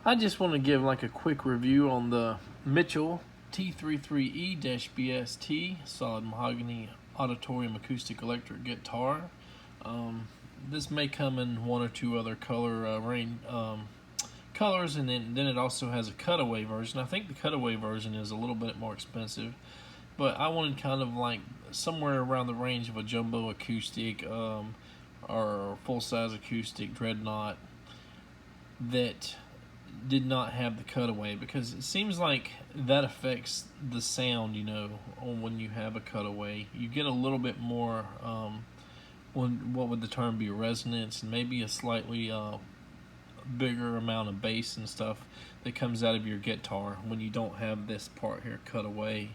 I just want to give like a quick review on the Mitchell T333E-BST solid mahogany Auditorium acoustic electric guitar. This may come in one or two other colors, and then it also has a cutaway version. I think the cutaway version is a little bit more expensive, but I wanted kind of like somewhere around the range of a jumbo acoustic or full-size acoustic dreadnought that did not have the cutaway, because it seems like that affects the sound, when you have a cutaway. You get a little bit more, what would the term be, resonance, and maybe a slightly bigger amount of bass and stuff that comes out of your guitar when you don't have this part here cut away.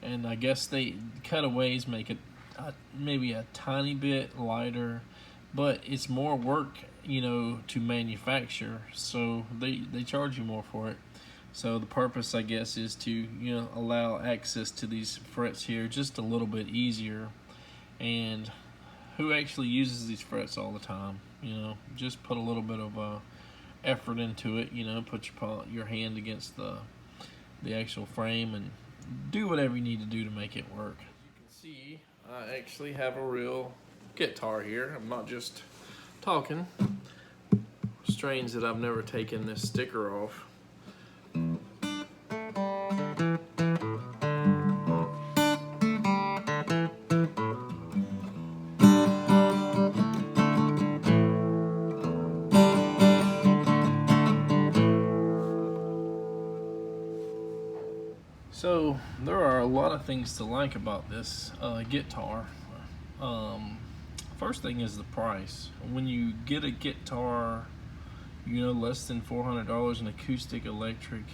And I guess cutaways make it maybe a tiny bit lighter, but it's more work, to manufacture, so they charge you more for it. So the purpose, I guess, is to allow access to these frets here just a little bit easier. And who actually uses these frets all the time? Just put a little bit of effort into it. Put your hand against the actual frame and do whatever you need to do to make it work. As you can see, I actually have a real guitar here. I'm not just talking. Strange that I've never taken this sticker off. So there are a lot of things to like about this guitar. First thing is the price. When you get a guitar, less than $400, an acoustic electric,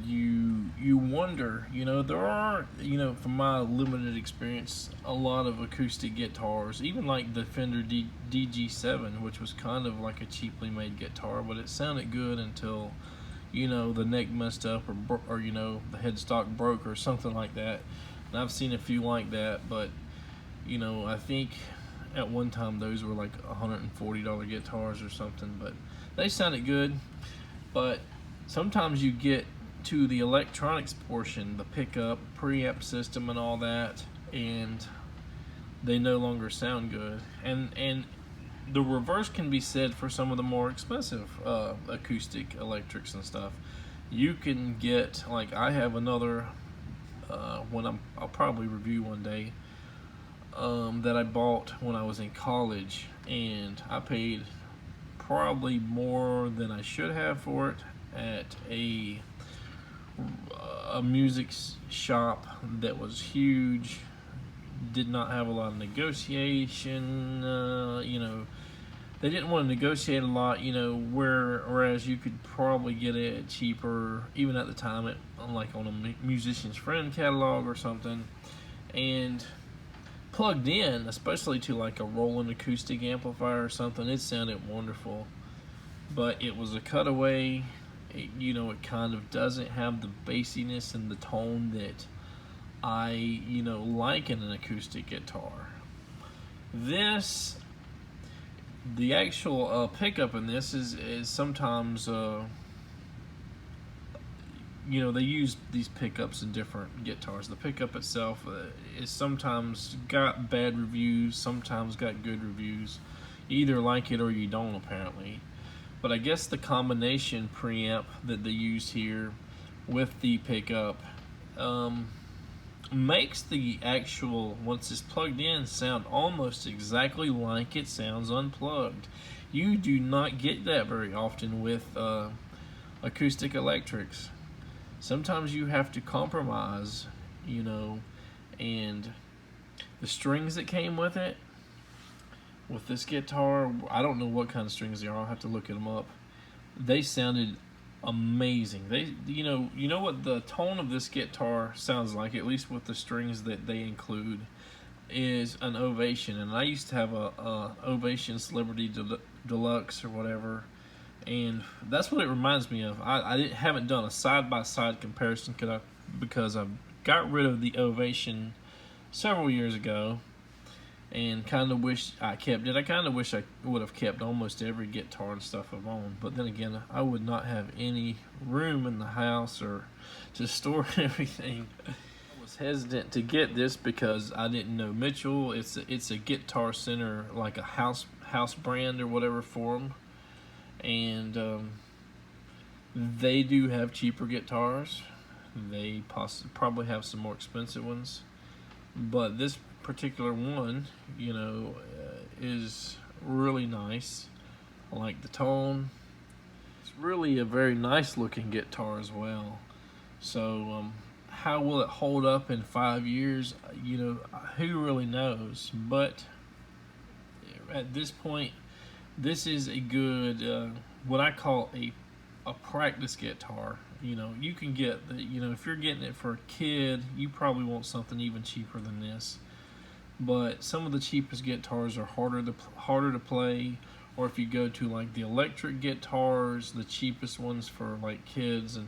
you wonder, there are, from my limited experience, a lot of acoustic guitars, even like the Fender DG7, which was kind of like a cheaply made guitar, but it sounded good until the neck messed up, or the headstock broke or something like that. And I've seen a few like that, but I think at one time those were like $140 guitars or something, but they sounded good. But sometimes you get to the electronics portion, the pickup, preamp system and all that, and they no longer sound good. And the reverse can be said for some of the more expensive acoustic electrics and stuff. You can get, like I have another I'll probably review one day, that I bought when I was in college, and I paid probably more than I should have for it at a music shop that was huge. Did not have a lot of negotiation. They didn't want to negotiate a lot, whereas you could probably get it cheaper, even at the time, like on a musician's friend catalog or something. And plugged in, especially to like a Roland acoustic amplifier or something, it sounded wonderful. But it was a cutaway. It kind of doesn't have the bassiness and the tone that I like in an acoustic guitar. The actual pickup in this is sometimes they use these pickups in different guitars. The pickup itself is sometimes got bad reviews, sometimes got good reviews. You either like it or you don't, apparently. But I guess the combination preamp that they used here with the pickup makes the actual, once it's plugged in, sound almost exactly like it sounds unplugged. You do not get that very often with acoustic electrics. Sometimes you have to compromise, and the strings that came with it, with this guitar, I don't know what kind of strings they are, I'll have to look them up. They sounded amazing. You know what the tone of this guitar sounds like, at least with the strings that they include, is an Ovation. And I used to have a Ovation Celebrity Deluxe or whatever, and that's what it reminds me of. I haven't done a side-by-side comparison because I got rid of the Ovation several years ago, and kind of wish I kept it. I kind of wish I would have kept almost every guitar and stuff I've owned, but then again, I would not have any room in the house or to store everything. I was hesitant to get this because I didn't know Mitchell. It's a Guitar Center, like a house brand or whatever for them, and they do have cheaper guitars. They probably have some more expensive ones, but this particular one, is really nice. I like the tone. It's really a very nice looking guitar as well. So how will it hold up in 5 years? Who really knows? But at this point, this is a good, what I call a practice guitar. You can get if you're getting it for a kid, you probably want something even cheaper than this. But some of the cheapest guitars are harder to play, or if you go to like the electric guitars, the cheapest ones for like kids and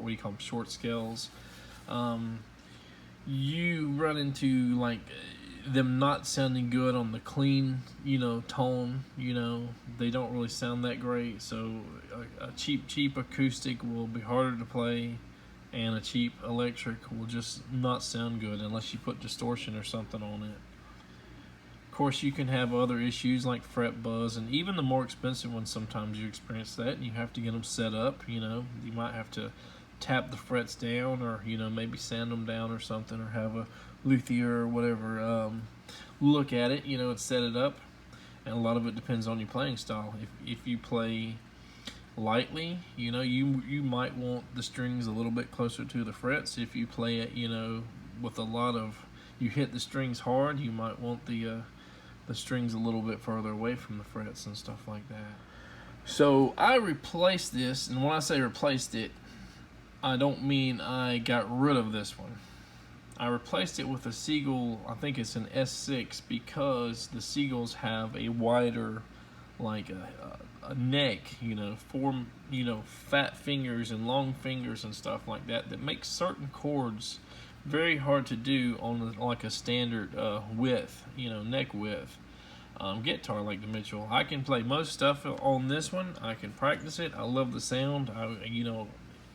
we call them short scales, you run into like them not sounding good on the clean tone. They don't really sound that great. So a cheap acoustic will be harder to play, and a cheap electric will just not sound good unless you put distortion or something on it. Of course, you can have other issues like fret buzz, and even the more expensive ones, sometimes you experience that, and you have to get them set up. You might have to tap the frets down, or maybe sand them down or something, or have a luthier or whatever look at it, and set it up. And a lot of it depends on your playing style. If you play lightly, you might want the strings a little bit closer to the frets. If you play it, with a lot of, you hit the strings hard, you might want the strings a little bit further away from the frets and stuff like that. So I replaced this, and when I say replaced it, I don't mean I got rid of this one. I replaced it with a Seagull, I think it's an S6, because the Seagulls have a wider, like a neck, fat fingers and long fingers and stuff like that makes certain chords very hard to do on like a standard width, neck width guitar like the Mitchell. I can play most stuff on this one. I can practice it. I love the sound.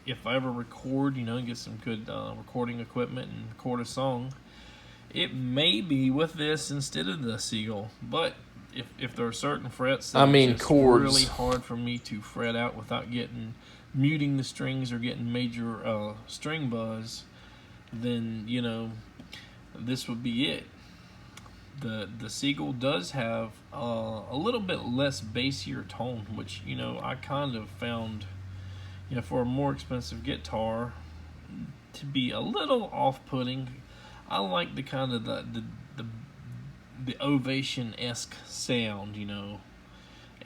If I ever record, and get some good recording equipment and record a song, it may be with this instead of the Seagull. But if there are certain frets that it's chords, really hard for me to fret out without muting the strings or getting major string buzz, then this would be it. The Seagull does have a little bit less bassier tone, which I kind of found for a more expensive guitar to be a little off-putting. I like the kind of the Ovation-esque sound,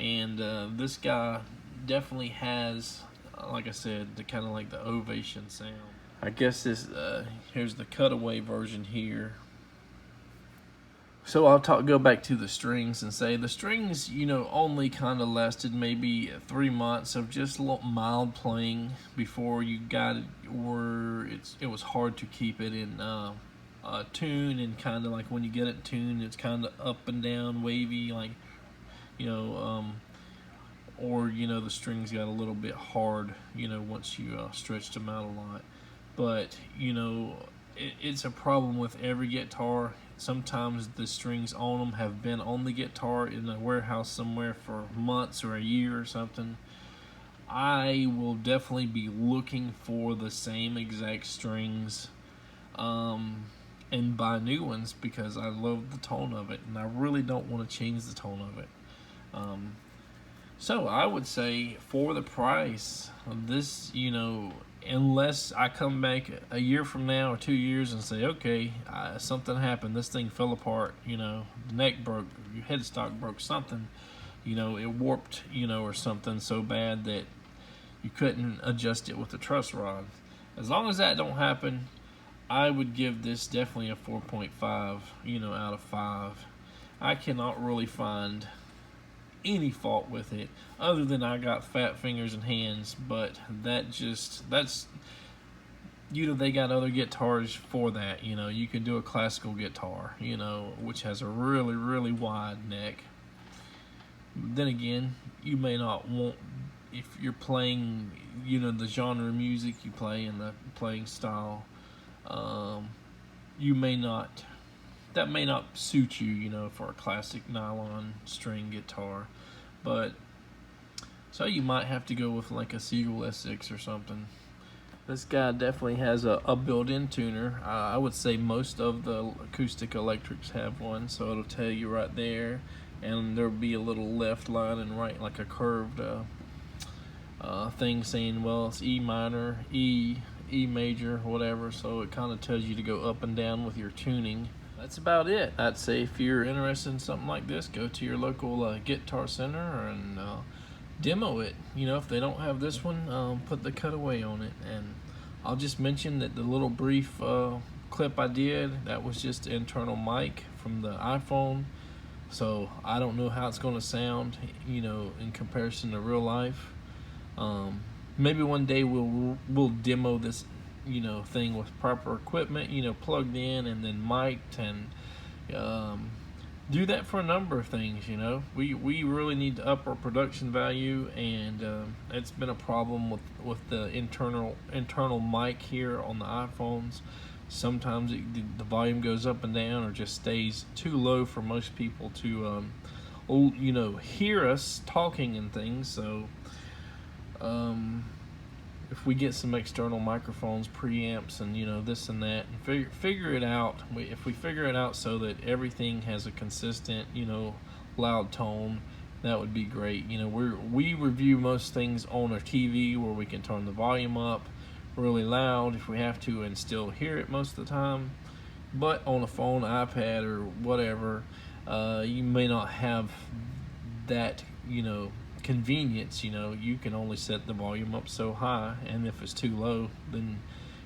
and this guy definitely has, like I said, the kind of like the Ovation sound. I guess this here's the cutaway version here. So I'll go back to the strings and say the strings, only kind of lasted maybe 3 months of just a little mild playing before you got it, or it was hard to keep it in tune, and kind of like when you get it tuned, it's kind of up and down, wavy, like or the strings got a little bit hard, once you stretched them out a lot. But it's a problem with every guitar. Sometimes the strings on them have been on the guitar in a warehouse somewhere for months or a year or something. I will definitely be looking for the same exact strings and buy new ones, because I love the tone of it, and I really don't want to change the tone of it. So I would say for the price of this, unless I come back a year from now or 2 years and say, okay, something happened, this thing fell apart, the neck broke, your headstock broke, something, it warped, or something so bad that you couldn't adjust it with the truss rod. As long as that don't happen, I would give this definitely a 4.5, out of 5. I cannot really find any fault with it, other than I got fat fingers and hands, but that's they got other guitars for that. You can do a classical guitar, which has a really, really wide neck. Then again, you may not want, if you're playing, the genre of music you play and the playing style, you may not, that may not suit you, for a classic nylon string guitar. But, so you might have to go with like a Siegel S6 or something. This guy definitely has a built-in tuner. I would say most of the acoustic electrics have one, so it'll tell you right there, and there'll be a little left line and right, like a curved thing saying, well, it's E minor, E major, whatever, so it kind of tells you to go up and down with your tuning. That's about it. I'd say if you're interested in something like this, go to your local guitar center and demo it. If they don't have this one, put the cutaway on it. And I'll just mention that the little brief clip I did, that was just the internal mic from the iPhone, so I don't know how it's going to sound in comparison to real life. Maybe one day we'll demo this thing with proper equipment, plugged in and then mic'd, and do that for a number of things. We really need to up our production value, and it's been a problem with the internal mic here on the iPhones. Sometimes the volume goes up and down, or just stays too low for most people to hear us talking and things. So if we get some external microphones, preamps, and this and that, and figure it out. If we figure it out so that everything has a consistent loud tone, that would be great. We review most things on our TV, where we can turn the volume up really loud if we have to and still hear it most of the time. But on a phone, iPad, or whatever, you may not have that convenience. You can only set the volume up so high, and if it's too low, then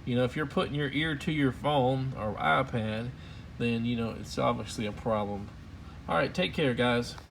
if you're putting your ear to your phone or iPad, then it's obviously a problem. All right, take care, guys.